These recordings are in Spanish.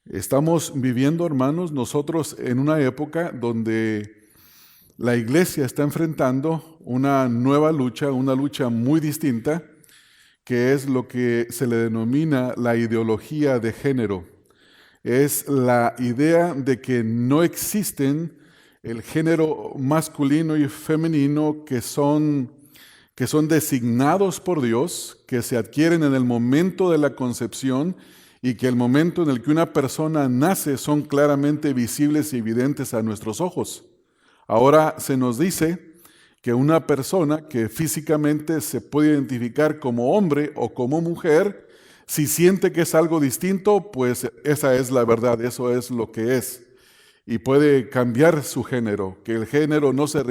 Estamos viviendo, hermanos, nosotros en una época donde la iglesia está enfrentando una nueva lucha, una lucha muy distinta, que es lo que se le denomina la ideología de género. Es la idea de que no existen el género masculino y femenino que son designados por Dios, que se adquieren en el momento de la concepción y que el momento en el que una persona nace son claramente visibles y evidentes a nuestros ojos. Ahora se nos dice que una persona que físicamente se puede identificar como hombre o como mujer, si siente que es algo distinto, pues esa es la verdad, eso es lo que es. Y puede cambiar su género, que el género no se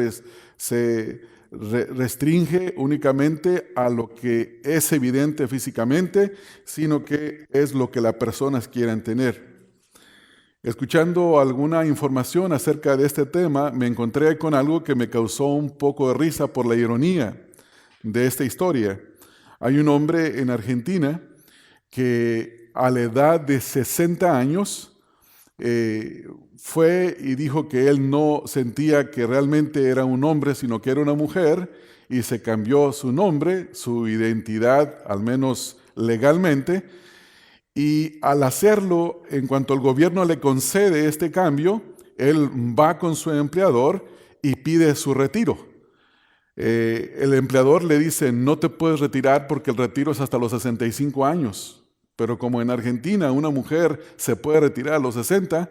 restringe únicamente a lo que es evidente físicamente, sino que es lo que las personas quieren tener. Escuchando alguna información acerca de este tema, me encontré con algo que me causó un poco de risa por la ironía de esta historia. Hay un hombre en Argentina que a la edad de 60 años fue y dijo que él no sentía que realmente era un hombre, sino que era una mujer, y se cambió su nombre, su identidad, al menos legalmente, y al hacerlo, en cuanto el gobierno le concede este cambio, él va con su empleador y pide su retiro. El empleador le dice, no te puedes retirar porque el retiro es hasta los 65 años. Pero como en Argentina una mujer se puede retirar a los 60,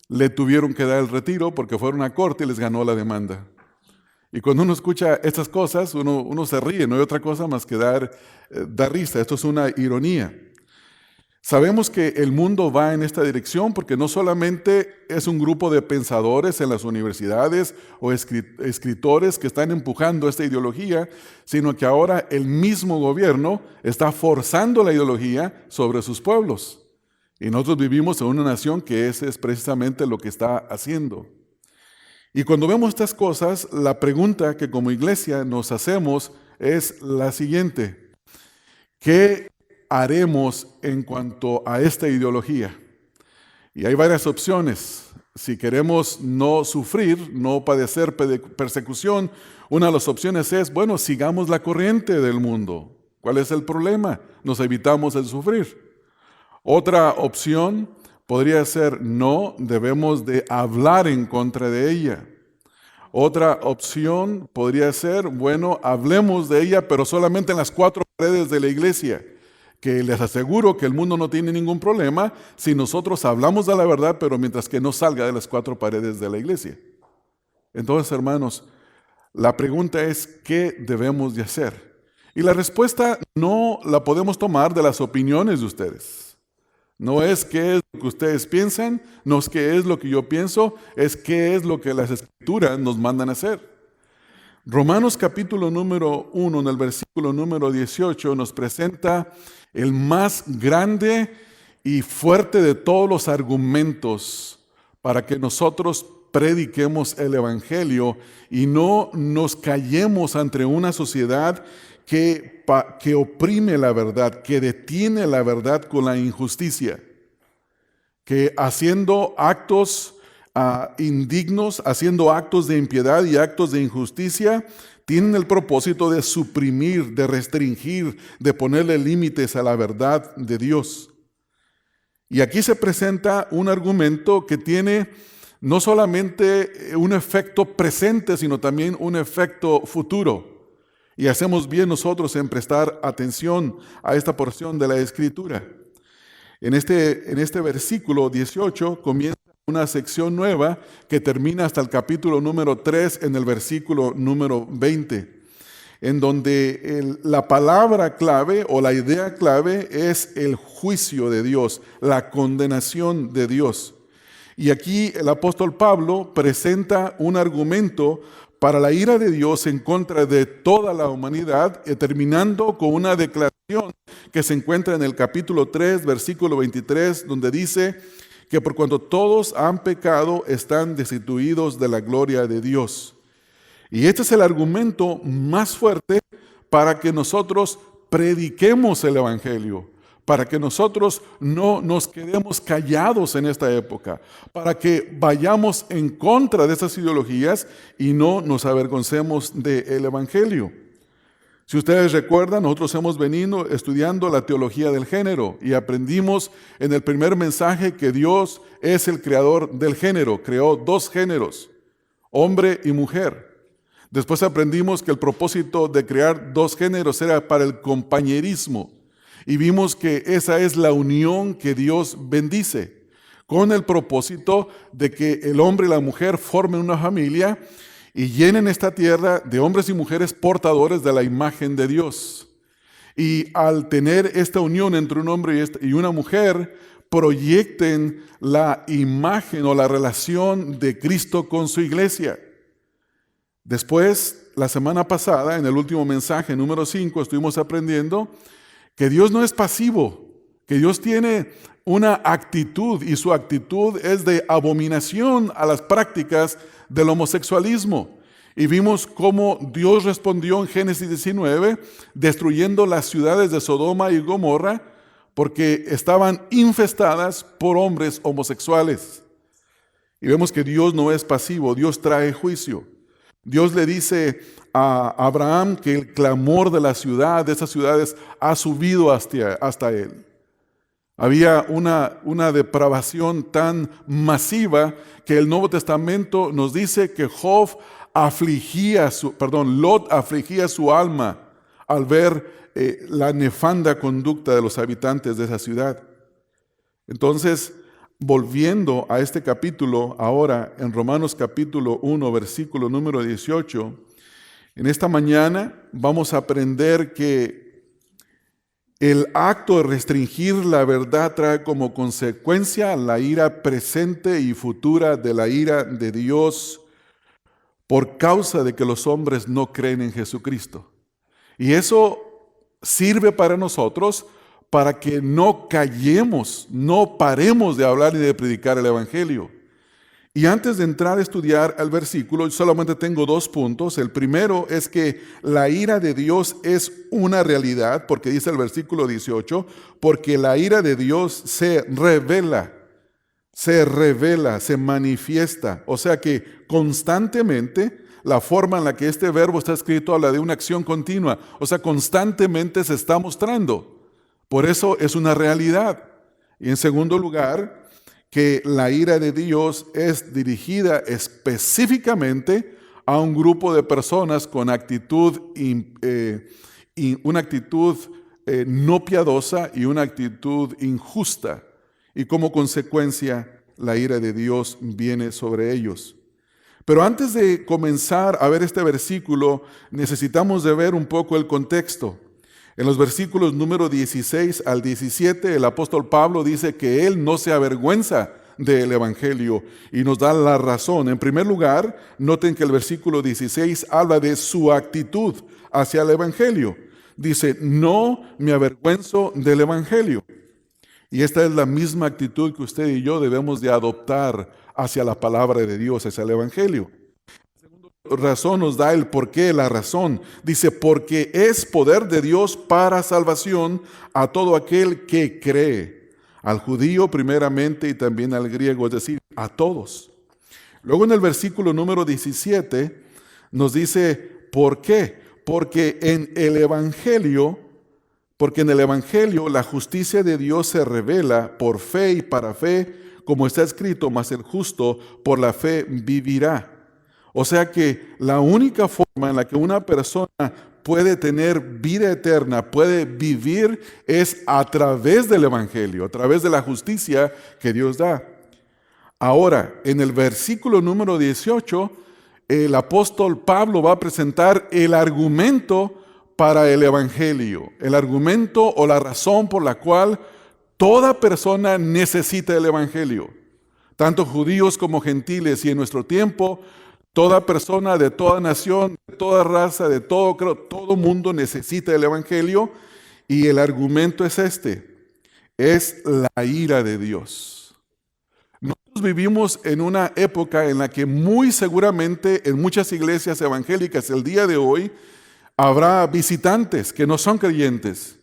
le tuvieron que dar el retiro porque fueron a corte y les ganó la demanda. Y cuando uno escucha estas cosas, uno se ríe, no hay otra cosa más que dar risa. Esto es una ironía. Sabemos que el mundo va en esta dirección porque no solamente es un grupo de pensadores en las universidades o escritores que están empujando esta ideología, sino que ahora el mismo gobierno está forzando la ideología sobre sus pueblos. Y nosotros vivimos en una nación que ese es precisamente lo que está haciendo. Y cuando vemos estas cosas, la pregunta que como iglesia nos hacemos es la siguiente: ¿qué haremos en cuanto a esta ideología? Y hay varias opciones. Si queremos no sufrir, no padecer persecución, una de las opciones es, bueno, sigamos la corriente del mundo. ¿Cuál es el problema? Nos evitamos el sufrir. Otra opción podría ser, no, debemos de hablar en contra de ella. Otra opción podría ser, bueno, hablemos de ella, pero solamente en las 4 paredes de la iglesia, que les aseguro que el mundo no tiene ningún problema si nosotros hablamos de la verdad, pero mientras que no salga de las 4 paredes de la iglesia. Entonces, hermanos, la pregunta es, ¿qué debemos de hacer? Y la respuesta no la podemos tomar de las opiniones de ustedes. No es qué es lo que ustedes piensan, no es qué es lo que yo pienso, es qué es lo que las Escrituras nos mandan a hacer. Romanos capítulo número 1, en el versículo número 18, nos presenta el más grande y fuerte de todos los argumentos para que nosotros prediquemos el Evangelio y no nos callemos ante una sociedad que oprime la verdad, que detiene la verdad con la injusticia, que haciendo actos indignos, haciendo actos de impiedad y actos de injusticia, tienen el propósito de suprimir, de restringir, de ponerle límites a la verdad de Dios. Y aquí se presenta un argumento que tiene no solamente un efecto presente, sino también un efecto futuro. Y hacemos bien nosotros en prestar atención a esta porción de la Escritura. En este versículo 18 comienza una sección nueva que termina hasta el capítulo número 3 en el versículo número 20, en donde la palabra clave o la idea clave es el juicio de Dios, la condenación de Dios. Y aquí el apóstol Pablo presenta un argumento para la ira de Dios en contra de toda la humanidad, terminando con una declaración que se encuentra en el capítulo 3, versículo 23, donde dice que por cuanto todos han pecado, están destituidos de la gloria de Dios. Y este es el argumento más fuerte para que nosotros prediquemos el Evangelio, para que nosotros no nos quedemos callados en esta época, para que vayamos en contra de esas ideologías y no nos avergoncemos del Evangelio. Si ustedes recuerdan, nosotros hemos venido estudiando la teología del género y aprendimos en el primer mensaje que Dios es el creador del género, creó dos géneros, hombre y mujer. Después aprendimos que el propósito de crear dos géneros era para el compañerismo. Y vimos que esa es la unión que Dios bendice, con el propósito de que el hombre y la mujer formen una familia y llenen esta tierra de hombres y mujeres portadores de la imagen de Dios. Y al tener esta unión entre un hombre y una mujer, proyecten la imagen o la relación de Cristo con su iglesia. Después, la semana pasada, en el último mensaje, número 5, estuvimos aprendiendo que Dios no es pasivo, que Dios tiene una actitud y su actitud es de abominación a las prácticas del homosexualismo. Y vimos cómo Dios respondió en Génesis 19, destruyendo las ciudades de Sodoma y Gomorra porque estaban infestadas por hombres homosexuales. Y vemos que Dios no es pasivo, Dios trae juicio. Dios le dice a Abraham que el clamor de la ciudad, de esas ciudades, ha subido hasta él. Había una depravación tan masiva que el Nuevo Testamento nos dice que Lot afligía su alma al ver la nefanda conducta de los habitantes de esa ciudad. Entonces, volviendo a este capítulo, ahora en Romanos capítulo 1, versículo número 18, en esta mañana vamos a aprender que el acto de restringir la verdad trae como consecuencia la ira presente y futura de la ira de Dios por causa de que los hombres no creen en Jesucristo. Y eso sirve para nosotros para que no callemos, no paremos de hablar y de predicar el Evangelio. Y antes de entrar a estudiar el versículo, solamente tengo 2 puntos. El primero es que la ira de Dios es una realidad, porque dice el versículo 18, porque la ira de Dios se revela, se manifiesta. O sea que constantemente, la forma en la que este verbo está escrito habla de una acción continua. O sea, constantemente se está mostrando. Por eso es una realidad. Y en segundo lugar, que la ira de Dios es dirigida específicamente a un grupo de personas con una actitud no piadosa y una actitud injusta. Y como consecuencia, la ira de Dios viene sobre ellos. Pero antes de comenzar a ver este versículo, necesitamos de ver un poco el contexto. En los versículos número 16 al 17, el apóstol Pablo dice que él no se avergüenza del Evangelio y nos da la razón. En primer lugar, noten que el versículo 16 habla de su actitud hacia el Evangelio. Dice, no me avergüenzo del Evangelio. Y esta es la misma actitud que usted y yo debemos de adoptar hacia la palabra de Dios, hacia el Evangelio. Razón nos da el porqué, la razón. Dice, porque es poder de Dios para salvación a todo aquel que cree, al judío primeramente y también al griego, es decir, a todos. Luego en el versículo número 17 nos dice, ¿por qué? Porque en el Evangelio la justicia de Dios se revela por fe y para fe, como está escrito, mas el justo por la fe vivirá. O sea que la única forma en la que una persona puede tener vida eterna, puede vivir, es a través del Evangelio, a través de la justicia que Dios da. Ahora, en el versículo número 18, el apóstol Pablo va a presentar el argumento para el Evangelio, el argumento o la razón por la cual toda persona necesita el Evangelio, tanto judíos como gentiles, y en nuestro tiempo, toda persona de toda nación, de toda raza, de todo mundo necesita el Evangelio, y el argumento es es la ira de Dios. Nosotros vivimos en una época en la que muy seguramente en muchas iglesias evangélicas el día de hoy habrá visitantes que no son creyentes.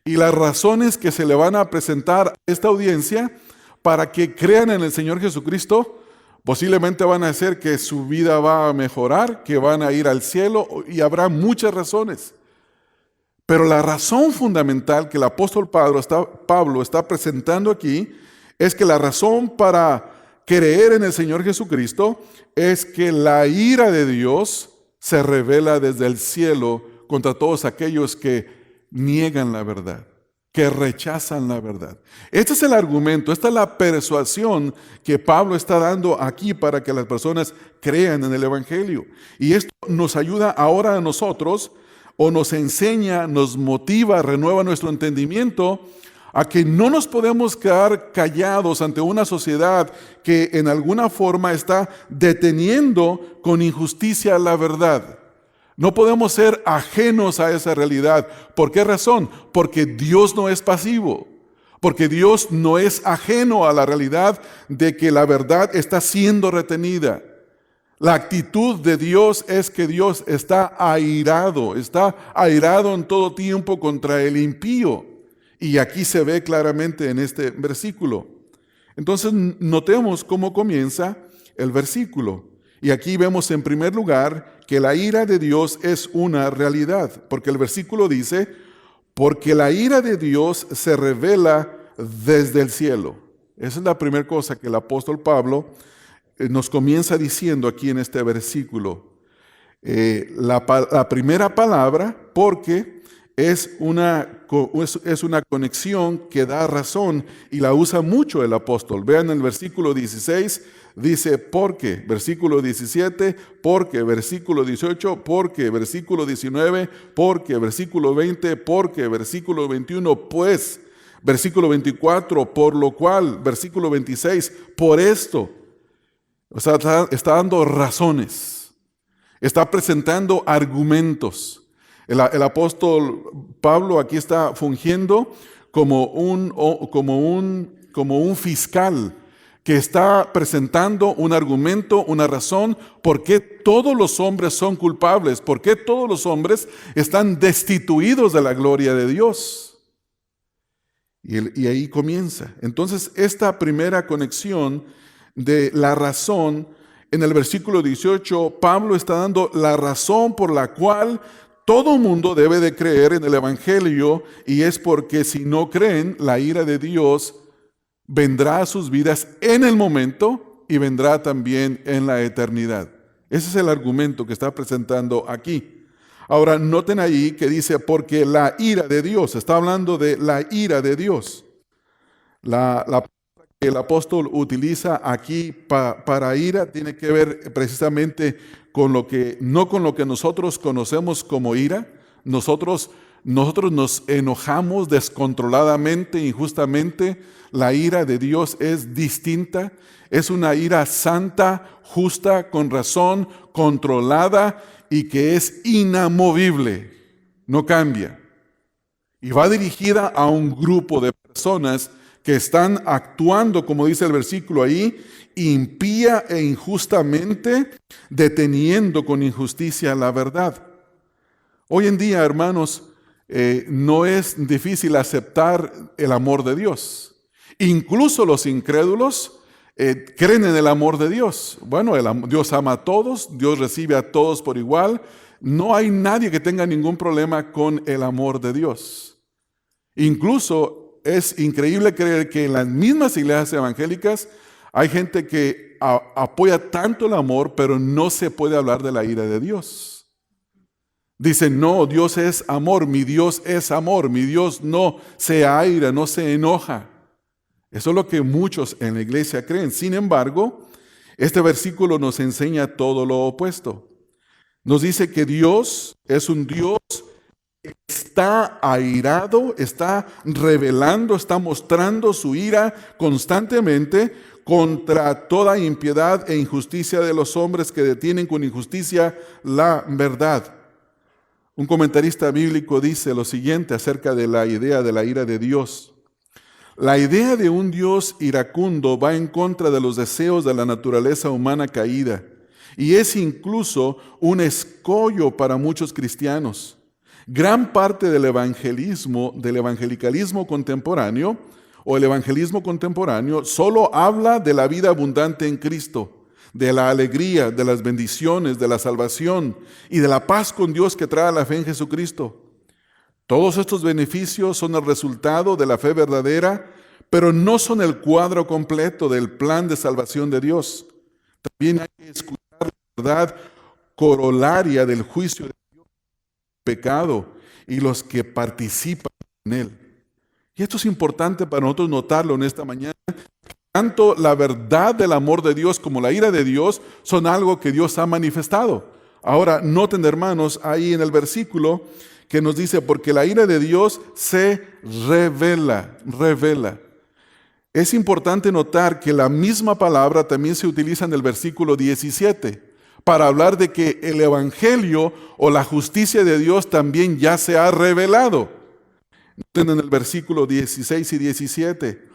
Y las razones que se le van a presentar a esta audiencia para que crean en el Señor Jesucristo, posiblemente van a hacer que su vida va a mejorar, que van a ir al cielo, y habrá muchas razones. Pero la razón fundamental que el apóstol Pablo está presentando aquí es que la razón para creer en el Señor Jesucristo es que la ira de Dios se revela desde el cielo contra todos aquellos que niegan la verdad, que rechazan la verdad. Este es el argumento, esta es la persuasión que Pablo está dando aquí para que las personas crean en el Evangelio. Y esto nos ayuda ahora a nosotros, o nos enseña, nos motiva, renueva nuestro entendimiento a que no nos podemos quedar callados ante una sociedad que en alguna forma está deteniendo con injusticia la verdad. No podemos ser ajenos a esa realidad. ¿Por qué razón? Porque Dios no es pasivo. Porque Dios no es ajeno a la realidad de que la verdad está siendo retenida. La actitud de Dios es que Dios está airado en todo tiempo contra el impío. Y aquí se ve claramente en este versículo. Entonces, notemos cómo comienza el versículo. Y aquí vemos en primer lugar que la ira de Dios es una realidad, porque el versículo dice, porque la ira de Dios se revela desde el cielo. Esa es la primera cosa que el apóstol Pablo nos comienza diciendo aquí en este versículo. La primera palabra, porque, es una conexión que da razón y la usa mucho el apóstol. Vean el versículo 16, dice porque, versículo 17, porque, versículo 18, porque, versículo 19, porque, versículo 20, porque, versículo 21, pues, versículo 24, por lo cual, versículo 26, por esto. O sea, está dando razones, está presentando argumentos. El apóstol Pablo aquí está fungiendo como un fiscal que está presentando un argumento, una razón, por qué todos los hombres son culpables, por qué todos los hombres están destituidos de la gloria de Dios. Y ahí comienza. Entonces, esta primera conexión de la razón, en el versículo 18, Pablo está dando la razón por la cual todo mundo debe de creer en el Evangelio, y es porque si no creen, la ira de Dios vendrá a sus vidas en el momento y vendrá también en la eternidad. Ese es el argumento que está presentando aquí. Ahora, noten ahí que dice, porque la ira de Dios, está hablando de la ira de Dios. La palabra que el apóstol utiliza aquí para ira tiene que ver precisamente con no con lo que nosotros conocemos como ira. Nosotros nos enojamos descontroladamente, injustamente. La ira de Dios es distinta. Es una ira santa, justa, con razón, controlada y que es inamovible. No cambia. Y va dirigida a un grupo de personas que están actuando, como dice el versículo ahí, impía e injustamente, deteniendo con injusticia la verdad. Hoy en día, hermanos, no es difícil aceptar el amor de Dios. Incluso los incrédulos creen en el amor de Dios. Bueno, Dios ama a todos, Dios recibe a todos por igual. No hay nadie que tenga ningún problema con el amor de Dios. Incluso es increíble creer que en las mismas iglesias evangélicas hay gente que apoya tanto el amor, pero no se puede hablar de la ira de Dios. Dicen, no, Dios es amor, mi Dios es amor, mi Dios no se aira, no se enoja. Eso es lo que muchos en la iglesia creen. Sin embargo, este versículo nos enseña todo lo opuesto. Nos dice que Dios es un Dios que está airado, está revelando, está mostrando su ira constantemente contra toda impiedad e injusticia de los hombres que detienen con injusticia la verdad. Un comentarista bíblico dice lo siguiente acerca de la idea de la ira de Dios. La idea de un Dios iracundo va en contra de los deseos de la naturaleza humana caída y es incluso un escollo para muchos cristianos, Gran parte del evangelicalismo contemporáneo o el evangelismo contemporáneo solo habla de la vida abundante en Cristo, de la alegría, de las bendiciones, de la salvación y de la paz con Dios que trae la fe en Jesucristo. Todos estos beneficios son el resultado de la fe verdadera, pero no son el cuadro completo del plan de salvación de Dios. También hay que escuchar la verdad corolaria del juicio de Dios, pecado y los que participan en él. Y esto es importante para nosotros notarlo en esta mañana. Tanto la verdad del amor de Dios como la ira de Dios son algo que Dios ha manifestado. Ahora, noten, hermanos, ahí en el versículo que nos dice, porque la ira de Dios se revela. Es importante notar que la misma palabra también se utiliza en el versículo 17 para hablar de que el evangelio o la justicia de Dios también ya se ha revelado. Noten en el versículo 16 y 17.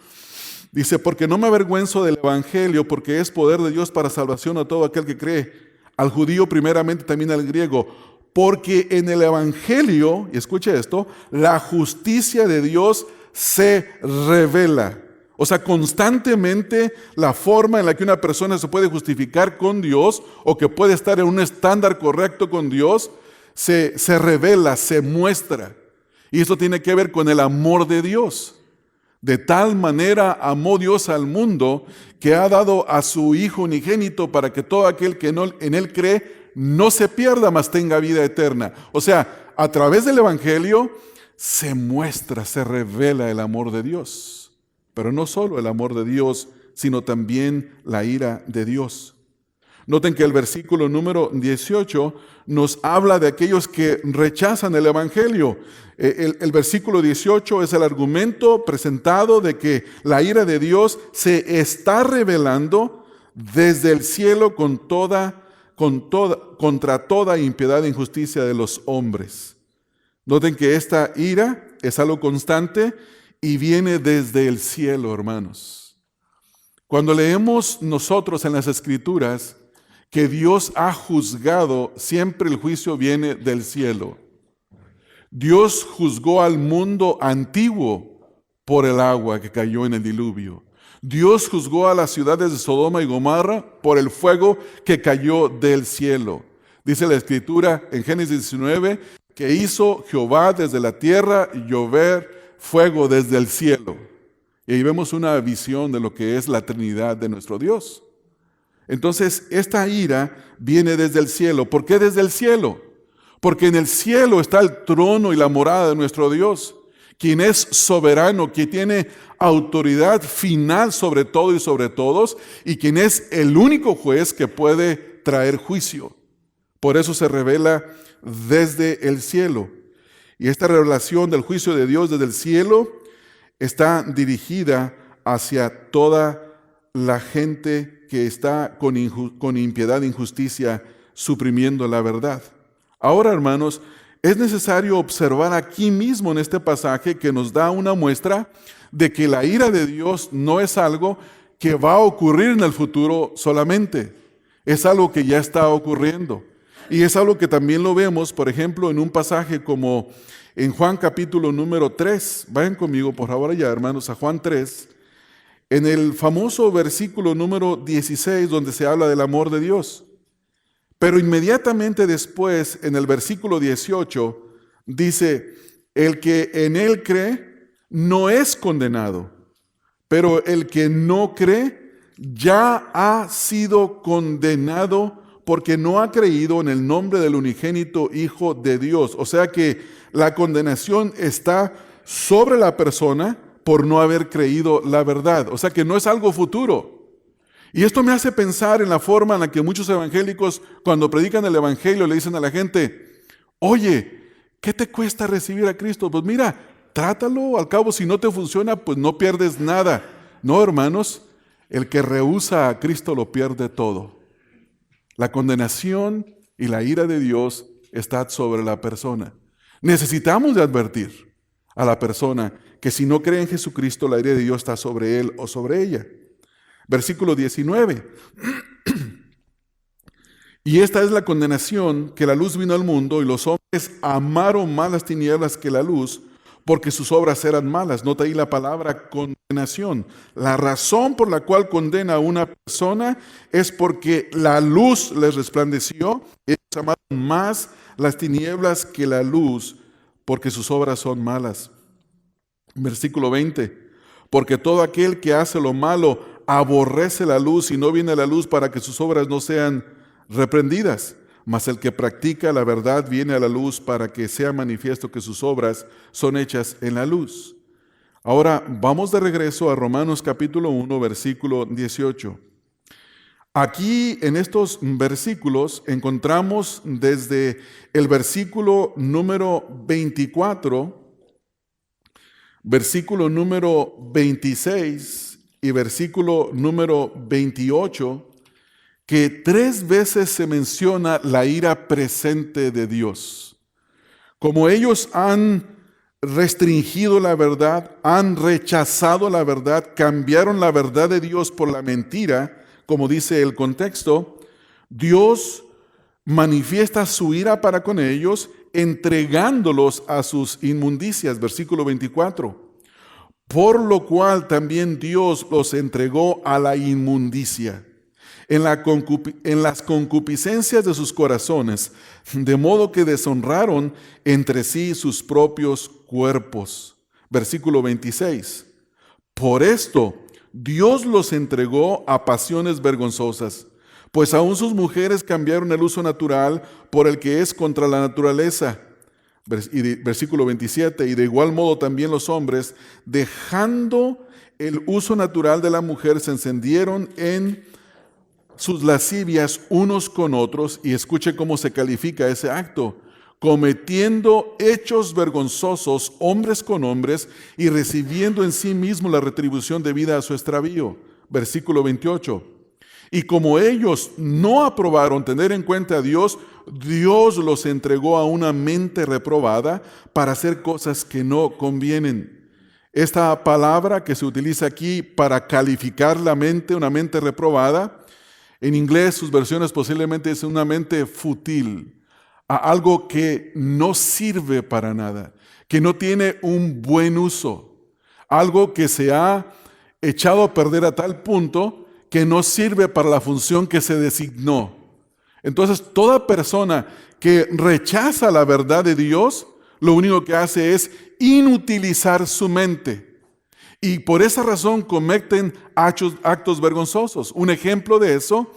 Dice, porque no me avergüenzo del evangelio, porque es poder de Dios para salvación a todo aquel que cree, al judío primeramente, también al griego. Porque en el evangelio, y escuche esto, la justicia de Dios se revela. O sea, constantemente la forma en la que una persona se puede justificar con Dios o que puede estar en un estándar correcto con Dios, se revela, se muestra. Y esto tiene que ver con el amor de Dios. De tal manera amó Dios al mundo que ha dado a su Hijo unigénito para que todo aquel que en Él cree no se pierda, mas tenga vida eterna. O sea, a través del Evangelio se muestra, se revela el amor de Dios. Pero no solo el amor de Dios, sino también la ira de Dios. Noten que el versículo número 18 nos habla de aquellos que rechazan el Evangelio. El versículo 18 es el argumento presentado de que la ira de Dios se está revelando desde el cielo contra toda impiedad e injusticia de los hombres. Noten que esta ira es algo constante y viene desde el cielo, hermanos. Cuando leemos nosotros en las Escrituras que Dios ha juzgado, siempre el juicio viene del cielo. Dios juzgó al mundo antiguo por el agua que cayó en el diluvio. Dios juzgó a las ciudades de Sodoma y Gomorra por el fuego que cayó del cielo. Dice la Escritura en Génesis 19 que hizo Jehová desde la tierra llover fuego desde el cielo. Y ahí vemos una visión de lo que es la Trinidad de nuestro Dios. Entonces, esta ira viene desde el cielo. ¿Por qué desde el cielo? Porque en el cielo está el trono y la morada de nuestro Dios, quien es soberano, quien tiene autoridad final sobre todo y sobre todos, y quien es el único juez que puede traer juicio. Por eso se revela desde el cielo. Y esta revelación del juicio de Dios desde el cielo está dirigida hacia toda la gente que está con impiedad e injusticia suprimiendo la verdad. Ahora, hermanos, es necesario observar aquí mismo en este pasaje que nos da una muestra de que la ira de Dios no es algo que va a ocurrir en el futuro solamente. Es algo que ya está ocurriendo. Y es algo que también lo vemos, por ejemplo, en un pasaje como en Juan capítulo número 3. Vayan conmigo, por favor, allá, hermanos, a Juan 3. En el famoso versículo número 16, donde se habla del amor de Dios. Pero inmediatamente después, en el versículo 18, dice, el que en Él cree no es condenado, pero el que no cree ya ha sido condenado porque no ha creído en el nombre del unigénito Hijo de Dios. O sea que la condenación está sobre la persona por no haber creído la verdad. O sea que no es algo futuro. Y esto me hace pensar en la forma en la que muchos evangélicos, cuando predican el evangelio, le dicen a la gente, oye, ¿qué te cuesta recibir a Cristo? Pues mira, trátalo, al cabo si no te funciona, pues no pierdes nada. No, hermanos, el que rehúsa a Cristo lo pierde todo. La condenación y la ira de Dios está sobre la persona. Necesitamos de advertir a la persona que si no cree en Jesucristo, la ira de Dios está sobre él o sobre ella. Versículo 19. Y esta es la condenación, que la luz vino al mundo y los hombres amaron más las tinieblas que la luz, porque sus obras eran malas. Nota ahí la palabra condenación. La razón por la cual condena a una persona es porque la luz les resplandeció. Ellos amaron más las tinieblas que la luz, porque sus obras son malas. Versículo 20. Porque todo aquel que hace lo malo aborrece la luz y no viene a la luz para que sus obras no sean reprendidas. Mas el que practica la verdad viene a la luz para que sea manifiesto que sus obras son hechas en la luz. Ahora vamos de regreso a Romanos capítulo 1, versículo 18. Aquí en estos versículos encontramos desde el versículo número 24, versículo número 26 y versículo número 28, que 3 veces se menciona la ira presente de Dios. Como ellos han restringido la verdad, han rechazado la verdad, cambiaron la verdad de Dios por la mentira, como dice el contexto, Dios manifiesta su ira para con ellos, entregándolos a sus inmundicias. Versículo 24. Por lo cual también Dios los entregó a la inmundicia en las concupiscencias de sus corazones, de modo que deshonraron entre sí sus propios cuerpos. Versículo 26. Por esto Dios los entregó a pasiones vergonzosas, pues aún sus mujeres cambiaron el uso natural por el que es contra la naturaleza. Versículo 27. Y de igual modo también los hombres, dejando el uso natural de la mujer, se encendieron en sus lascivias unos con otros, y escuche cómo se califica ese acto: cometiendo hechos vergonzosos hombres con hombres y recibiendo en sí mismo la retribución debida a su extravío. Versículo 28. Y como ellos no aprobaron tener en cuenta a Dios, Dios los entregó a una mente reprobada para hacer cosas que no convienen. Esta palabra que se utiliza aquí para calificar la mente, una mente reprobada, en inglés sus versiones posiblemente es una mente fútil, a algo que no sirve para nada, que no tiene un buen uso, algo que se ha echado a perder a tal punto que no sirve para la función que se designó. Entonces, toda persona que rechaza la verdad de Dios, lo único que hace es inutilizar su mente. Y por esa razón cometen actos vergonzosos. Un ejemplo de eso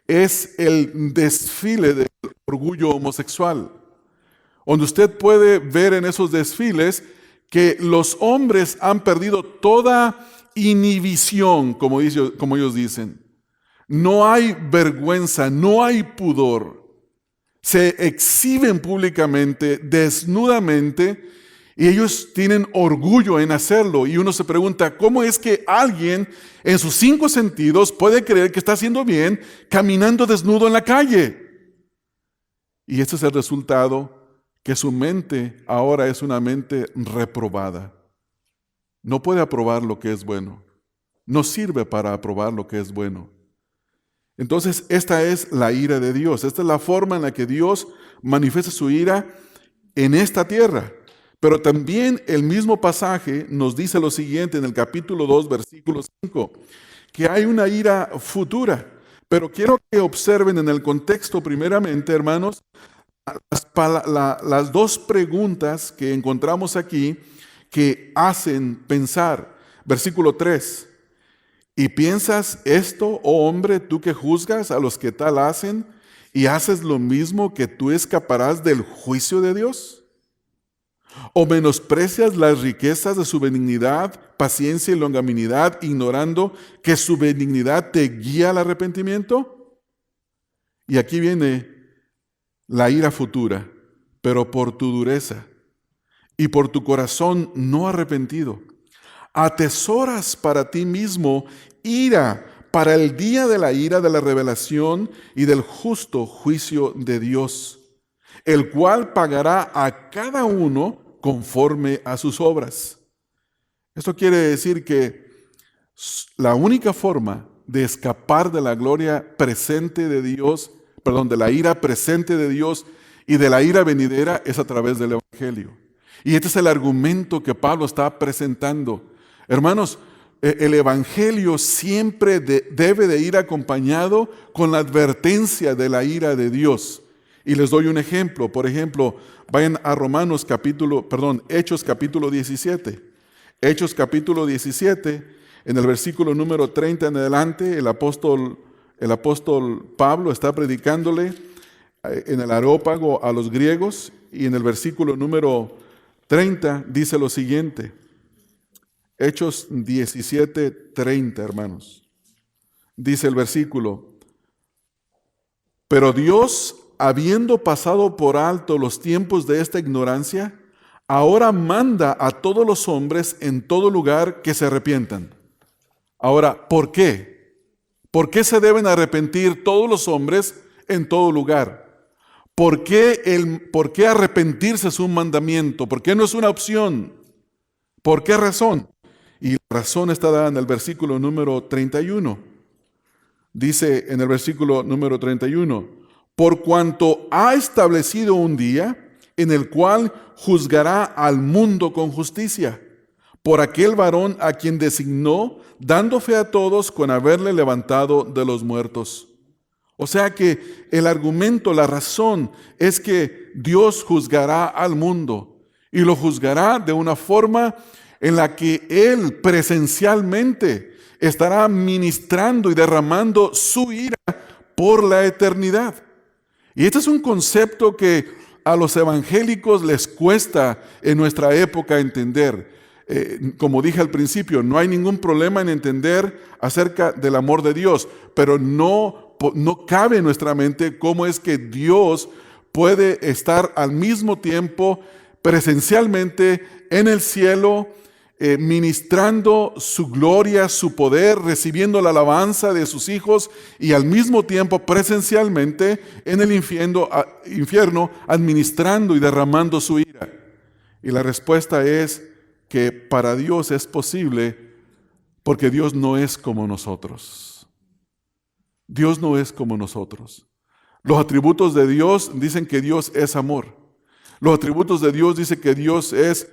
es el desfile del orgullo homosexual, donde usted puede ver en esos desfiles que los hombres han perdido toda inhibición, como ellos dicen. No hay vergüenza, no hay pudor. Se exhiben públicamente, desnudamente, y ellos tienen orgullo en hacerlo. Y uno se pregunta, ¿cómo es que alguien en sus 5 sentidos puede creer que está haciendo bien caminando desnudo en la calle? Y este es el resultado, que su mente ahora es una mente reprobada. No puede aprobar lo que es bueno. No sirve para aprobar lo que es bueno. Entonces, esta es la ira de Dios. Esta es la forma en la que Dios manifiesta su ira en esta tierra. Pero también el mismo pasaje nos dice lo siguiente en el capítulo 2, versículo 5, que hay una ira futura. Pero quiero que observen en el contexto primeramente, hermanos, las 2 preguntas que encontramos aquí que hacen pensar. Versículo 3. ¿Y piensas esto, oh hombre, tú que juzgas a los que tal hacen, y haces lo mismo, que tú escaparás del juicio de Dios? ¿O menosprecias las riquezas de su benignidad, paciencia y longanimidad, ignorando que su benignidad te guía al arrepentimiento? Y aquí viene la ira futura, pero por tu dureza y por tu corazón no arrepentido, atesoras para ti mismo ira para el día de la ira de la revelación y del justo juicio de Dios, el cual pagará a cada uno conforme a sus obras. Esto quiere decir que la única forma de escapar de la gloria presente de Dios perdón, de la ira presente de Dios y de la ira venidera es a través del Evangelio. Y este es el argumento que Pablo está presentando. Hermanos, el Evangelio siempre debe de ir acompañado con la advertencia de la ira de Dios. Y les doy un ejemplo. Por ejemplo, vayan a Hechos capítulo 17. Hechos capítulo 17, en el versículo número 30 en adelante, el apóstol Pablo está predicándole en el Areópago a los griegos, y en el versículo número 30 dice lo siguiente. Hechos 17, 30, hermanos. Dice el versículo: pero Dios, habiendo pasado por alto los tiempos de esta ignorancia, ahora manda a todos los hombres en todo lugar que se arrepientan. Ahora, ¿por qué? ¿Por qué se deben arrepentir todos los hombres en todo lugar? ¿Por qué arrepentirse es un mandamiento? ¿Por qué no es una opción? ¿Por qué razón? Y la razón está dada en el versículo número 31. Dice en el versículo número 31, por cuanto ha establecido un día en el cual juzgará al mundo con justicia, por aquel varón a quien designó, dando fe a todos con haberle levantado de los muertos. O sea que el argumento, la razón, es que Dios juzgará al mundo, y lo juzgará de una forma en la que Él presencialmente estará ministrando y derramando su ira por la eternidad. Y este es un concepto que a los evangélicos les cuesta en nuestra época entender. Como dije al principio, no hay ningún problema en entender acerca del amor de Dios, pero no cabe en nuestra mente cómo es que Dios puede estar al mismo tiempo presencialmente en el cielo, ministrando su gloria, su poder, recibiendo la alabanza de sus hijos, y al mismo tiempo presencialmente en el infierno administrando y derramando su ira. Y la respuesta es que para Dios es posible, porque Dios no es como nosotros. Dios no es como nosotros. Los atributos de Dios dicen que Dios es amor. Los atributos de Dios dicen que Dios es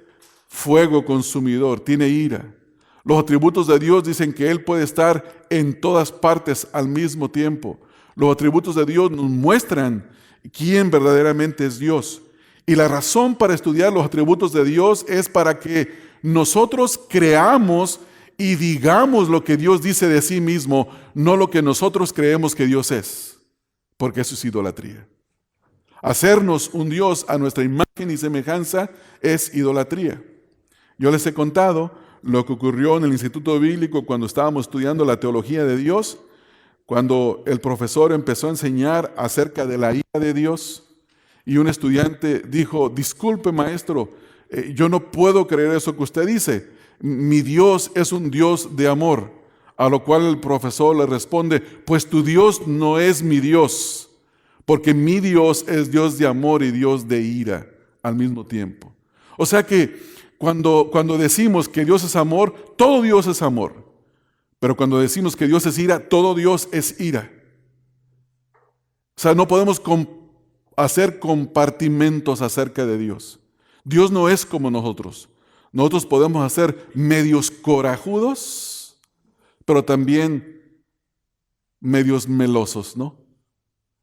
fuego consumidor, tiene ira. Los atributos de Dios dicen que Él puede estar en todas partes al mismo tiempo. Los atributos de Dios nos muestran quién verdaderamente es Dios. Y la razón para estudiar los atributos de Dios es para que nosotros creamos y digamos lo que Dios dice de sí mismo, no lo que nosotros creemos que Dios es, porque eso es idolatría. Hacernos un Dios a nuestra imagen y semejanza es idolatría. Yo les he contado lo que ocurrió en el Instituto Bíblico cuando estábamos estudiando la teología de Dios, cuando el profesor empezó a enseñar acerca de la ira de Dios, y un estudiante dijo: disculpe, maestro, yo no puedo creer eso que usted dice. Mi Dios es un Dios de amor. A lo cual el profesor le responde: pues tu Dios no es mi Dios, porque mi Dios es Dios de amor y Dios de ira al mismo tiempo. O sea que cuando decimos que Dios es amor, todo Dios es amor. Pero cuando decimos que Dios es ira, todo Dios es ira. O sea, no podemos hacer compartimentos acerca de Dios. Dios no es como nosotros. Nosotros podemos hacer medios corajudos, pero también medios melosos, ¿no?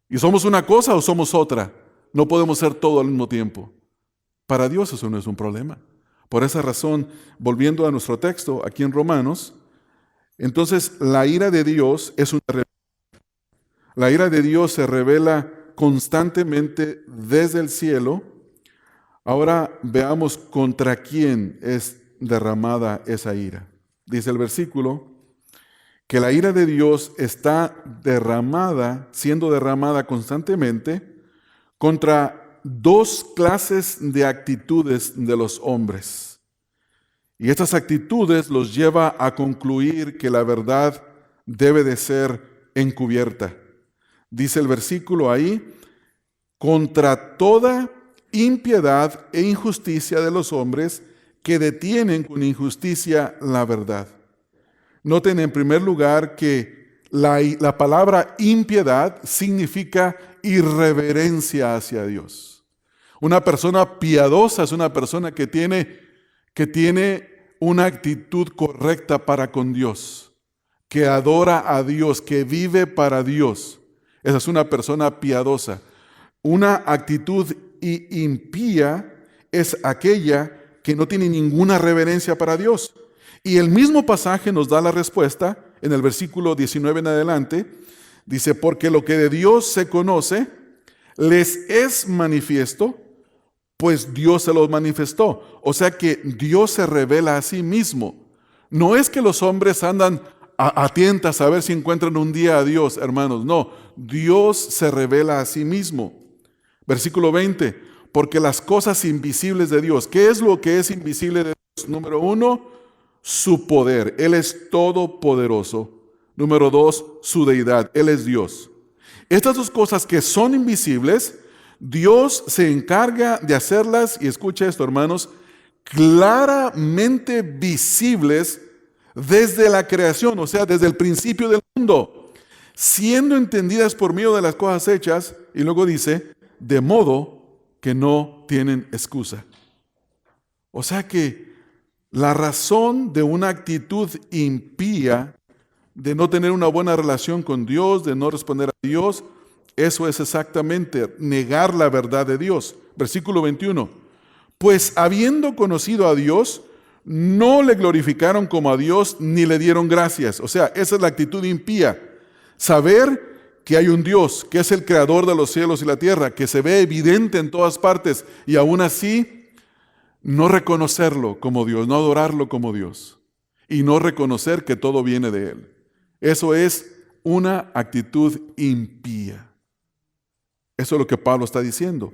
¿Y somos una cosa o somos otra? No podemos ser todo al mismo tiempo. Para Dios eso no es un problema. Por esa razón, volviendo a nuestro texto aquí en Romanos, entonces la ira de Dios es una revelación. La ira de Dios se revela constantemente desde el cielo. Ahora veamos contra quién es derramada esa ira. Dice el versículo que la ira de Dios está siendo derramada constantemente contra dos clases de actitudes de los hombres. Y estas actitudes los lleva a concluir que la verdad debe de ser encubierta. Dice el versículo ahí: contra toda impiedad e injusticia de los hombres que detienen con injusticia la verdad. Noten en primer lugar que la palabra impiedad significa irreverencia hacia Dios. Una persona piadosa es una persona que tiene una actitud correcta para con Dios, que adora a Dios, que vive para Dios. Esa es una persona piadosa. Una actitud impía es aquella que no tiene ninguna reverencia para Dios. Y el mismo pasaje nos da la respuesta en el versículo 19 en adelante. Dice, porque lo que de Dios se conoce les es manifiesto, pues Dios se los manifestó. O sea que Dios se revela a sí mismo. No es que los hombres andan atentas a ver si encuentran un día a Dios, hermanos. No, Dios se revela a sí mismo. Versículo 20, porque las cosas invisibles de Dios. ¿Qué es lo que es invisible de Dios? Número 1, su poder. Él es todopoderoso. Número 2, su deidad. Él es Dios. Estas dos cosas que son invisibles, Dios se encarga de hacerlas, y escucha esto, hermanos, claramente visibles desde la creación, o sea, desde el principio del mundo, siendo entendidas por medio de las cosas hechas, y luego dice, de modo que no tienen excusa. O sea que la razón de una actitud impía, de no tener una buena relación con Dios, de no responder a Dios, eso es exactamente negar la verdad de Dios. Versículo 21. Pues habiendo conocido a Dios, no le glorificaron como a Dios ni le dieron gracias. O sea, esa es la actitud impía. Saber que hay un Dios, que es el creador de los cielos y la tierra, que se ve evidente en todas partes, y aún así no reconocerlo como Dios, no adorarlo como Dios, y no reconocer que todo viene de Él. Eso es una actitud impía. Eso es lo que Pablo está diciendo.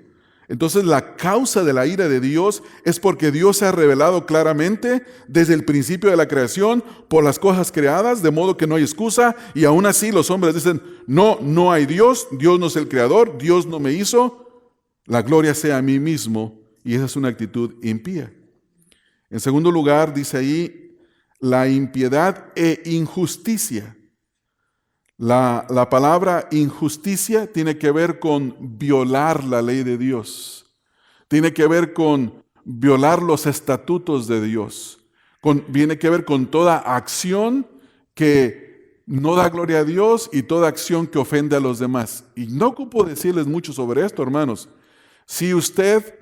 Entonces la causa de la ira de Dios es porque Dios se ha revelado claramente desde el principio de la creación por las cosas creadas, de modo que no hay excusa, y aún así los hombres dicen, no hay Dios, Dios no es el creador, Dios no me hizo, la gloria sea a mí mismo, y esa es una actitud impía. En segundo lugar, dice ahí, la impiedad e injusticia. La palabra injusticia tiene que ver con violar la ley de Dios. Tiene que ver con violar los estatutos de Dios. Tiene que ver con toda acción que no da gloria a Dios y toda acción que ofende a los demás. Y no ocupo decirles mucho sobre esto, hermanos. Si usted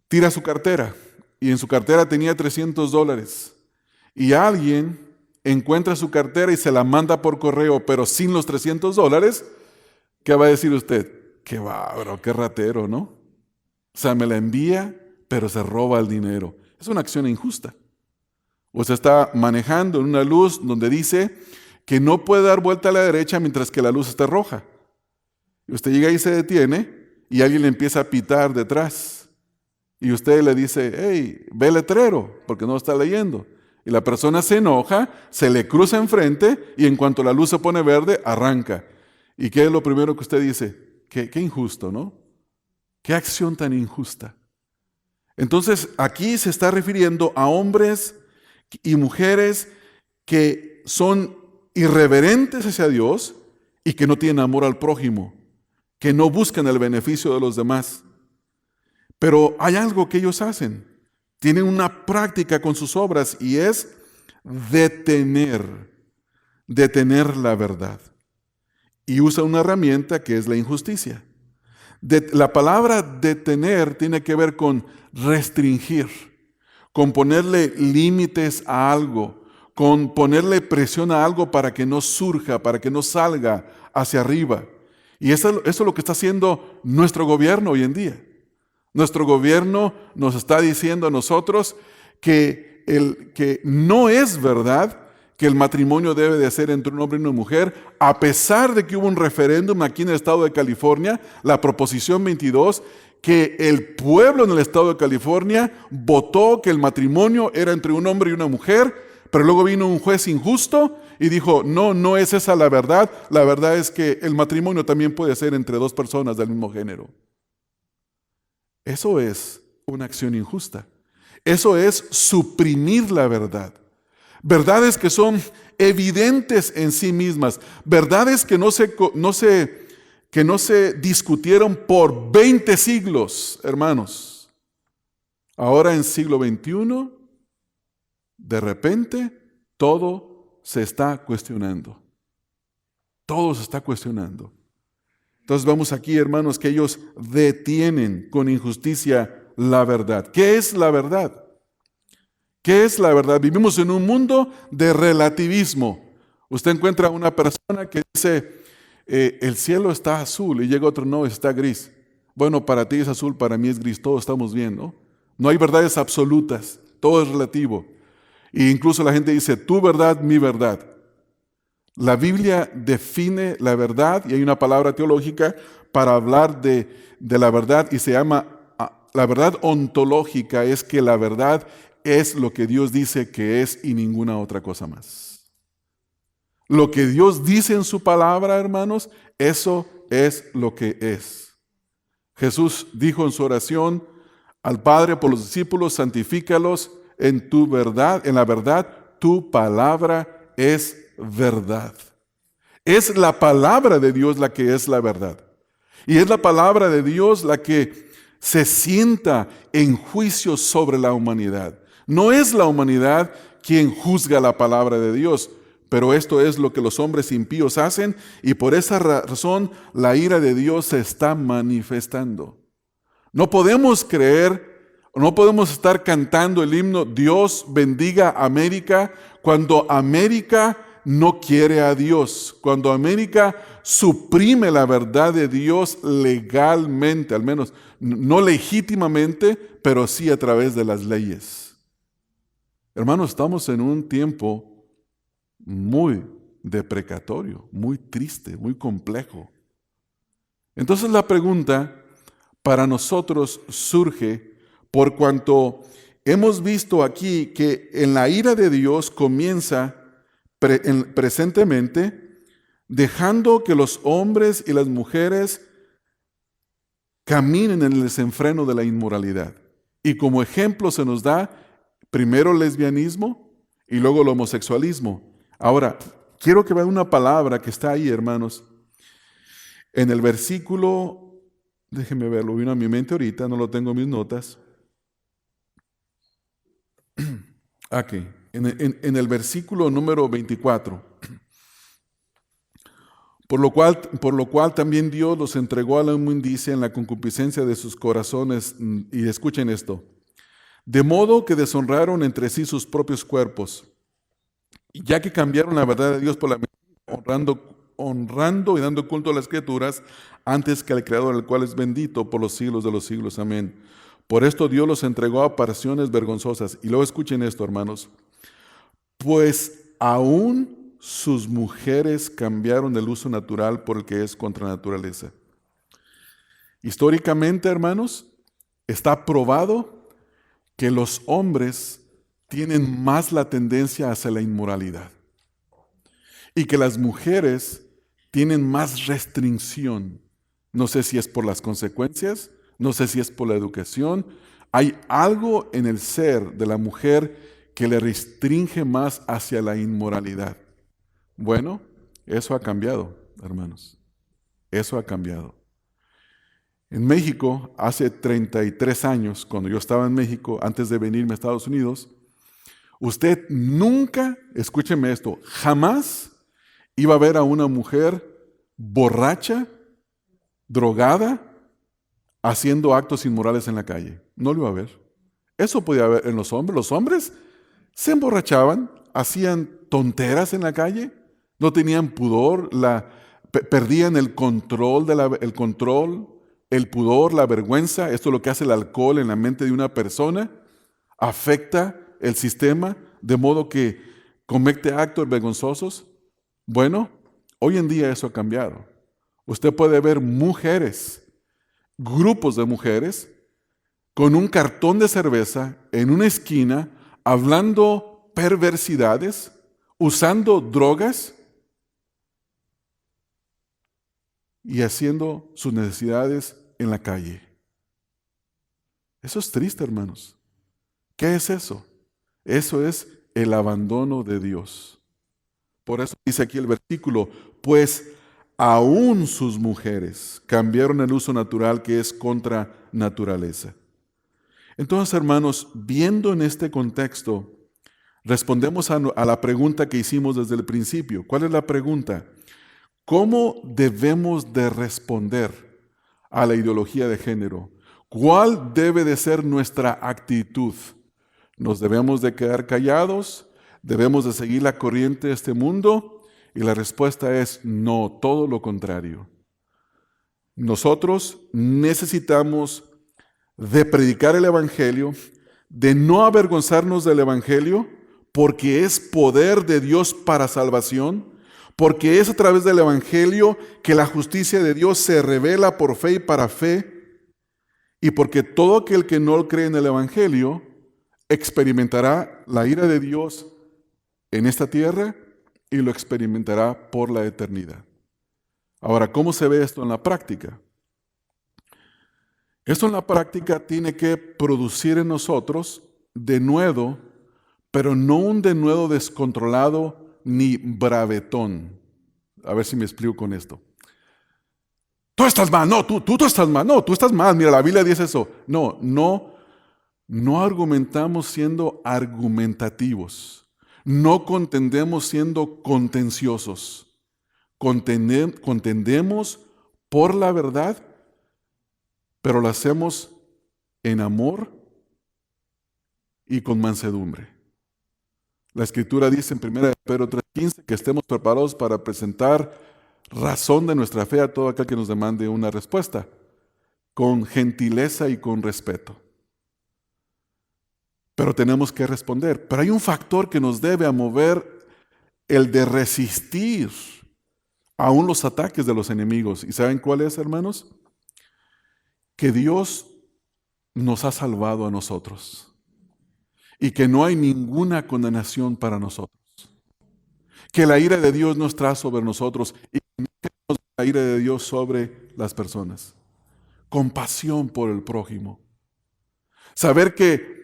tira su cartera y en su cartera tenía $300 y alguien encuentra su cartera y se la manda por correo, pero sin los $300, ¿qué va a decir usted? Qué bárbaro, qué ratero, ¿no? O sea, me la envía, pero se roba el dinero. Es una acción injusta. Usted está manejando en una luz donde dice que no puede dar vuelta a la derecha mientras que la luz esté roja. Y usted llega y se detiene y alguien le empieza a pitar detrás. Y usted le dice, hey, ve el letrero, porque no está leyendo. Y la persona se enoja, se le cruza enfrente y en cuanto la luz se pone verde, arranca. ¿Y qué es lo primero que usted dice? Qué injusto, ¿no? Qué acción tan injusta. Entonces, aquí se está refiriendo a hombres y mujeres que son irreverentes hacia Dios y que no tienen amor al prójimo, que no buscan el beneficio de los demás. Pero hay algo que ellos hacen. Tienen una práctica con sus obras y es detener la verdad. Y usa una herramienta que es la injusticia. La palabra detener tiene que ver con restringir, con ponerle límites a algo, con ponerle presión a algo para que no surja, para que no salga hacia arriba. Y eso es lo que está haciendo nuestro gobierno hoy en día. Nuestro gobierno nos está diciendo a nosotros que no es verdad que el matrimonio debe de ser entre un hombre y una mujer, a pesar de que hubo un referéndum aquí en el estado de California, la Proposición 22, que el pueblo en el estado de California votó que el matrimonio era entre un hombre y una mujer, pero luego vino un juez injusto y dijo, no es esa la verdad es que el matrimonio también puede ser entre dos personas del mismo género. Eso es una acción injusta. Eso es suprimir la verdad. Verdades que son evidentes en sí mismas. Verdades que no se que no se discutieron por 20 siglos, hermanos. Ahora en siglo XXI, de repente, todo se está cuestionando. Todo se está cuestionando. Entonces vemos aquí, hermanos, que ellos detienen con injusticia la verdad. ¿Qué es la verdad? ¿Qué es la verdad? Vivimos en un mundo de relativismo. Usted encuentra a una persona que dice, el cielo está azul, y llega otro, no, está gris. Bueno, para ti es azul, para mí es gris, todos estamos bien, ¿no? No hay verdades absolutas, todo es relativo. E incluso la gente dice, tu verdad, mi verdad. La Biblia define la verdad, y hay una palabra teológica para hablar de la verdad, y se llama, la verdad ontológica es que la verdad es lo que Dios dice que es y ninguna otra cosa más. Lo que Dios dice en su palabra, hermanos, eso es lo que es. Jesús dijo en su oración al Padre por los discípulos, santifícalos en tu verdad, en la verdad, tu palabra es verdad. Es la palabra de Dios la que es la verdad. Y es la palabra de Dios la que se sienta en juicio sobre la humanidad. No es la humanidad quien juzga la palabra de Dios, pero esto es lo que los hombres impíos hacen, y por esa razón la ira de Dios se está manifestando. No podemos creer, no podemos estar cantando el himno Dios bendiga América cuando América no quiere a Dios, cuando América suprime la verdad de Dios legalmente, al menos no legítimamente, pero sí a través de las leyes. Hermanos, estamos en un tiempo muy deprecatorio, muy triste, muy complejo. Entonces la pregunta para nosotros surge por cuanto hemos visto aquí que en la ira de Dios comienza presentemente dejando que los hombres y las mujeres caminen en el desenfreno de la inmoralidad. Y como ejemplo se nos da primero el lesbianismo y luego el homosexualismo. Ahora, quiero que vean una palabra que está ahí, hermanos. En el versículo, déjenme verlo, vino a mi mente ahorita, no lo tengo en mis notas. Aquí, en el versículo número 24. Por lo cual también Dios los entregó a la inmundicia en la concupiscencia de sus corazones. Y escuchen esto. De modo que deshonraron entre sí sus propios cuerpos, ya que cambiaron la verdad de Dios por la mentira, honrando y dando culto a las Escrituras antes que al Creador, el cual es bendito por los siglos de los siglos. Amén. Por esto Dios los entregó a pasiones vergonzosas. Y luego escuchen esto, hermanos. Pues aún sus mujeres cambiaron el uso natural por el que es contra naturaleza. Históricamente, hermanos, está probado que los hombres tienen más la tendencia hacia la inmoralidad y que las mujeres tienen más restricción. No sé si es por las consecuencias, no sé si es por la educación. Hay algo en el ser de la mujer que le restringe más hacia la inmoralidad. Bueno, eso ha cambiado, hermanos. Eso ha cambiado. En México, hace 33 años, cuando yo estaba en México, antes de venirme a Estados Unidos, usted nunca, escúcheme esto, jamás iba a ver a una mujer borracha, drogada, haciendo actos inmorales en la calle. No lo iba a ver. Eso podía haber en los hombres. Los hombres se emborrachaban, hacían tonteras en la calle, no tenían pudor, perdían el control, el pudor, la vergüenza. Esto es lo que hace el alcohol en la mente de una persona. Afecta el sistema de modo que comete actos vergonzosos. Bueno, hoy en día eso ha cambiado. Usted puede ver mujeres, grupos de mujeres, con un cartón de cerveza en una esquina, hablando perversidades, usando drogas y haciendo sus necesidades en la calle. Eso es triste, hermanos. ¿Qué es eso? Eso es el abandono de Dios. Por eso dice aquí el versículo, pues aún sus mujeres cambiaron el uso natural que es contra naturaleza. Entonces, hermanos, viendo en este contexto, respondemos a la pregunta que hicimos desde el principio. ¿Cuál es la pregunta? ¿Cómo debemos de responder a la ideología de género? ¿Cuál debe de ser nuestra actitud? ¿Nos debemos de quedar callados? ¿Debemos de seguir la corriente de este mundo? Y la respuesta es no, todo lo contrario. Nosotros necesitamos de predicar el Evangelio, de no avergonzarnos del Evangelio, porque es poder de Dios para salvación, porque es a través del Evangelio que la justicia de Dios se revela por fe y para fe, y porque todo aquel que no cree en el Evangelio experimentará la ira de Dios en esta tierra y lo experimentará por la eternidad. Ahora, ¿cómo se ve esto en la práctica? Esto en la práctica tiene que producir en nosotros denuedo, pero no un denuedo descontrolado ni bravetón. A ver si me explico con esto. Tú estás mal, no, tú estás mal, no, tú estás mal. Mira, la Biblia dice eso. No argumentamos siendo argumentativos. No contendemos siendo contenciosos. Contendemos por la verdad, pero lo hacemos en amor y con mansedumbre. La Escritura dice en 1 Pedro 3:15 que estemos preparados para presentar razón de nuestra fe a todo aquel que nos demande una respuesta, con gentileza y con respeto. Pero tenemos que responder. Pero hay un factor que nos debe a mover, el de resistir aún los ataques de los enemigos. ¿Y saben cuál es, hermanos? Que Dios nos ha salvado a nosotros y que no hay ninguna condenación para nosotros. Que la ira de Dios no está sobre nosotros y que no queremos la ira de Dios sobre las personas. Compasión por el prójimo. Saber que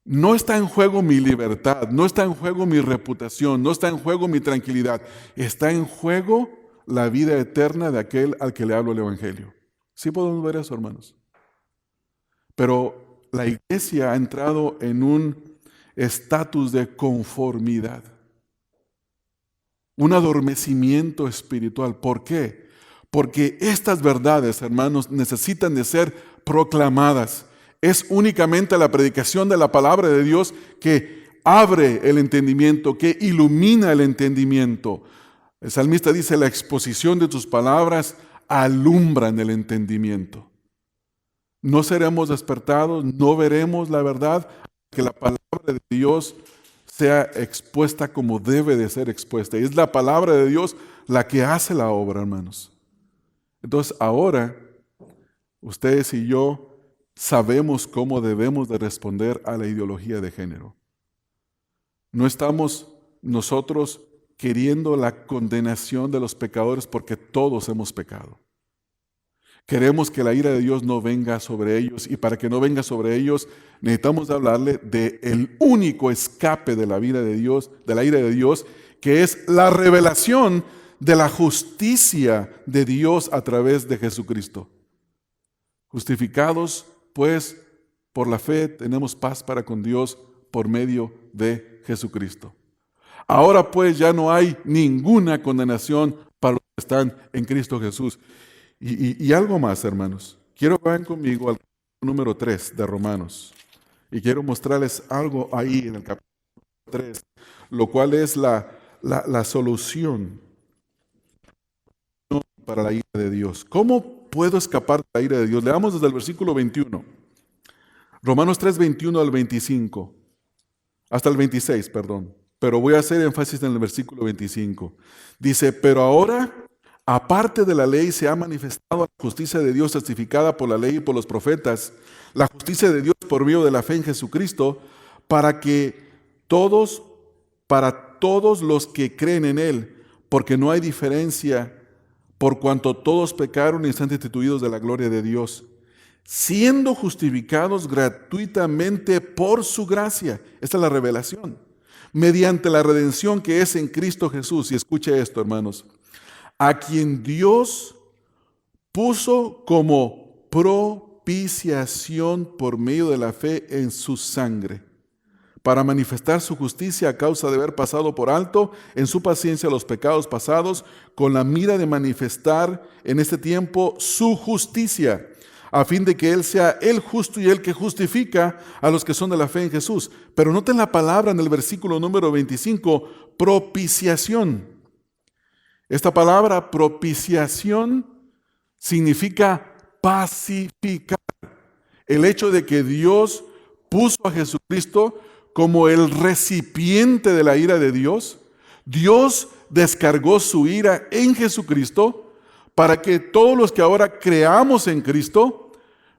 no está en juego mi libertad, no está en juego mi reputación, no está en juego mi tranquilidad. Está en juego la vida eterna de aquel al que le hablo el Evangelio. ¿Sí podemos ver eso, hermanos? Pero la iglesia ha entrado en un estatus de conformidad, un adormecimiento espiritual. ¿Por qué? Porque estas verdades, hermanos, necesitan de ser proclamadas. Es únicamente la predicación de la palabra de Dios que abre el entendimiento, que ilumina el entendimiento. El salmista dice, la exposición de tus palabras alumbran el entendimiento. No seremos despertados, no veremos la verdad, que la palabra de Dios sea expuesta como debe de ser expuesta. Y es la palabra de Dios la que hace la obra, hermanos. Entonces ahora, ustedes y yo sabemos cómo debemos de responder a la ideología de género. No estamos nosotros queriendo la condenación de los pecadores porque todos hemos pecado. Queremos que la ira de Dios no venga sobre ellos, y para que no venga sobre ellos necesitamos hablarle del único escape de la vida de Dios, de la ira de Dios, que es la revelación de la justicia de Dios a través de Jesucristo. Justificados, pues, por la fe tenemos paz para con Dios por medio de Jesucristo. Ahora pues ya no hay ninguna condenación para los que están en Cristo Jesús. Y algo más, hermanos. Quiero que vayan conmigo al número 3 de Romanos. Y quiero mostrarles algo ahí en el capítulo 3, lo cual es la solución para la ira de Dios. ¿Cómo puedo escapar de la ira de Dios? Leamos desde el versículo 21. Romanos 3, 21 al 25. Hasta el 26, perdón. Pero voy a hacer énfasis en el versículo 25. Dice, pero ahora, aparte de la ley, se ha manifestado la justicia de Dios testificada por la ley y por los profetas, la justicia de Dios por medio de la fe en Jesucristo, para todos los que creen en Él, porque no hay diferencia, por cuanto todos pecaron y están destituidos de la gloria de Dios, siendo justificados gratuitamente por su gracia. Esta es la revelación. Mediante la redención que es en Cristo Jesús. Y escuche esto, hermanos. a quien Dios puso como propiciación por medio de la fe en su sangre, para manifestar su justicia a causa de haber pasado por alto en su paciencia los pecados pasados, con la mira de manifestar en este tiempo su justicia, a fin de que Él sea el justo y el que justifica a los que son de la fe en Jesús. Pero noten la palabra en el versículo número 25, propiciación. Esta palabra propiciación significa pacificar. El hecho de que Dios puso a Jesucristo como el recipiente de la ira de Dios. Dios descargó su ira en Jesucristo para que todos los que ahora creamos en Cristo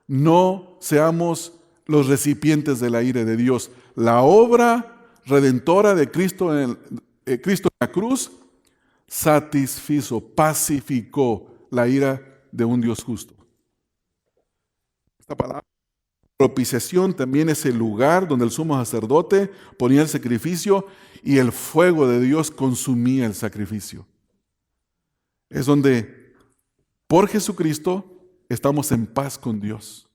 no seamos los recipientes de la ira de Dios. La obra redentora de Cristo Cristo en la cruz satisfizo, pacificó la ira de un Dios justo. Esta palabra propiciación también es el lugar donde el sumo sacerdote ponía el sacrificio y el fuego de Dios consumía el sacrificio. Es donde por Jesucristo estamos en paz con Dios.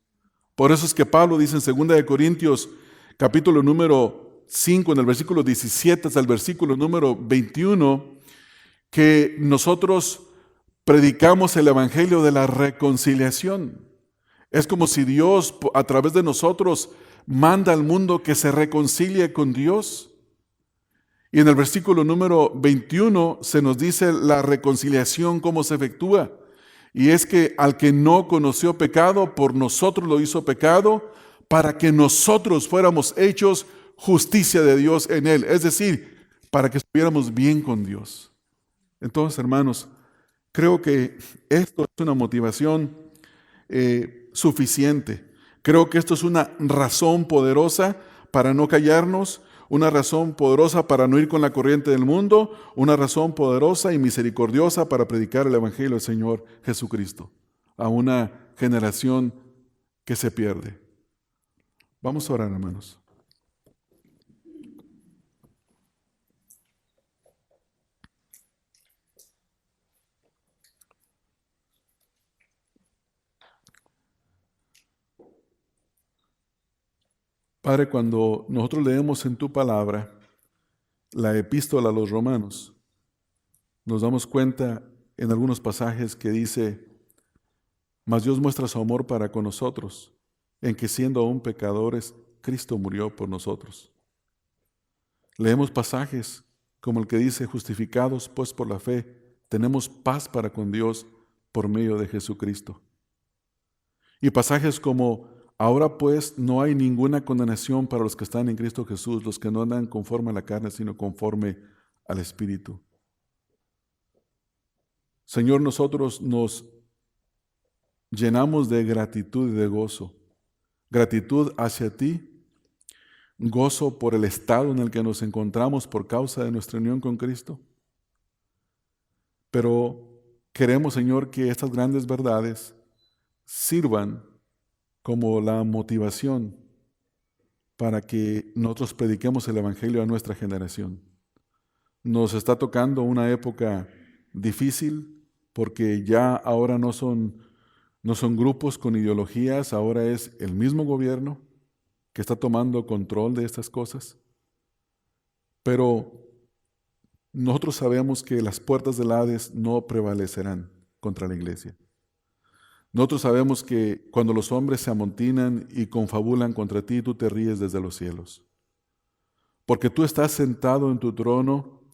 Por eso es que Pablo dice en 2 Corintios capítulo número 5, en el versículo 17 hasta el versículo número 21, que nosotros predicamos el evangelio de la reconciliación. Es como si Dios, a través de nosotros, manda al mundo que se reconcilie con Dios. Y en el versículo número 21 se nos dice la reconciliación, cómo se efectúa. Y es que al que no conoció pecado, por nosotros lo hizo pecado, para que nosotros fuéramos hechos justicia de Dios en él. Es decir, para que estuviéramos bien con Dios. Entonces, hermanos, creo que esto es una motivación suficiente. Creo que esto es una razón poderosa para no callarnos, una razón poderosa para no ir con la corriente del mundo, una razón poderosa y misericordiosa para predicar el evangelio del Señor Jesucristo a una generación que se pierde. Vamos a orar, hermanos. Padre, cuando nosotros leemos en tu palabra la epístola a los romanos, nos damos cuenta en algunos pasajes que dice: mas Dios muestra su amor para con nosotros, en que siendo aún pecadores, Cristo murió por nosotros. Leemos pasajes como el que dice: justificados pues por la fe, tenemos paz para con Dios por medio de Jesucristo. Y pasajes como: ahora pues no hay ninguna condenación para los que están en Cristo Jesús, los que no andan conforme a la carne, sino conforme al Espíritu. Señor, nosotros nos llenamos de gratitud y de gozo. Gratitud hacia ti, gozo por el estado en el que nos encontramos por causa de nuestra unión con Cristo. Pero queremos, Señor, que estas grandes verdades sirvan como la motivación para que nosotros prediquemos el evangelio a nuestra generación. Nos está tocando una época difícil porque ya ahora no son grupos con ideologías, ahora es el mismo gobierno que está tomando control de estas cosas. Pero nosotros sabemos que las puertas del Hades no prevalecerán contra la iglesia. Nosotros sabemos que cuando los hombres se amontinan y confabulan contra ti, tú te ríes desde los cielos. Porque tú estás sentado en tu trono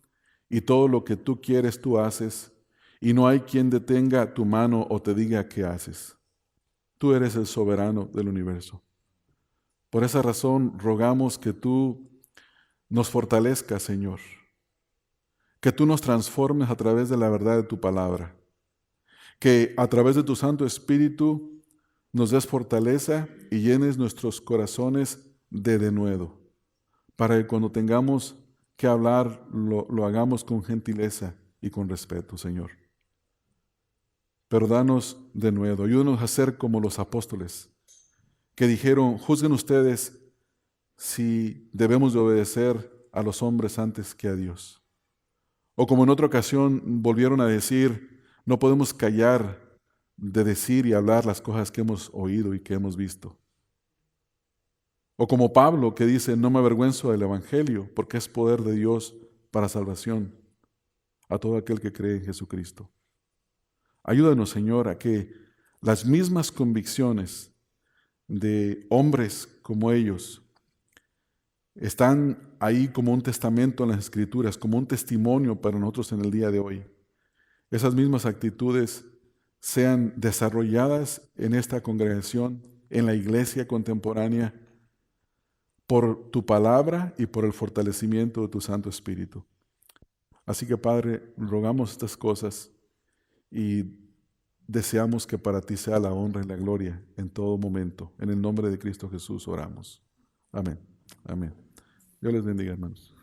y todo lo que tú quieres tú haces, y no hay quien detenga tu mano o te diga qué haces. Tú eres el soberano del universo. Por esa razón rogamos que tú nos fortalezcas, Señor, que tú nos transformes a través de la verdad de tu palabra, que a través de tu Santo Espíritu nos des fortaleza y llenes nuestros corazones de denuedo, para que cuando tengamos que hablar lo hagamos con gentileza y con respeto, Señor. Pero danos denuedo, ayúdanos a ser como los apóstoles, que dijeron: juzguen ustedes si debemos de obedecer a los hombres antes que a Dios. O como en otra ocasión volvieron a decir: No podemos callar de decir y hablar las cosas que hemos oído y que hemos visto. O como Pablo que dice, no me avergüenzo del Evangelio, porque es poder de Dios para salvación a todo aquel que cree en Jesucristo. Ayúdanos, Señor, a que las mismas convicciones de hombres como ellos están ahí como un testamento en las Escrituras, como un testimonio para nosotros en el día de hoy. Esas mismas actitudes sean desarrolladas en esta congregación, en la iglesia contemporánea, por tu palabra y por el fortalecimiento de tu Santo Espíritu. Así que, Padre, rogamos estas cosas y deseamos que para ti sea la honra y la gloria en todo momento. En el nombre de Cristo Jesús oramos. Amén. Amén. Dios les bendiga, hermanos.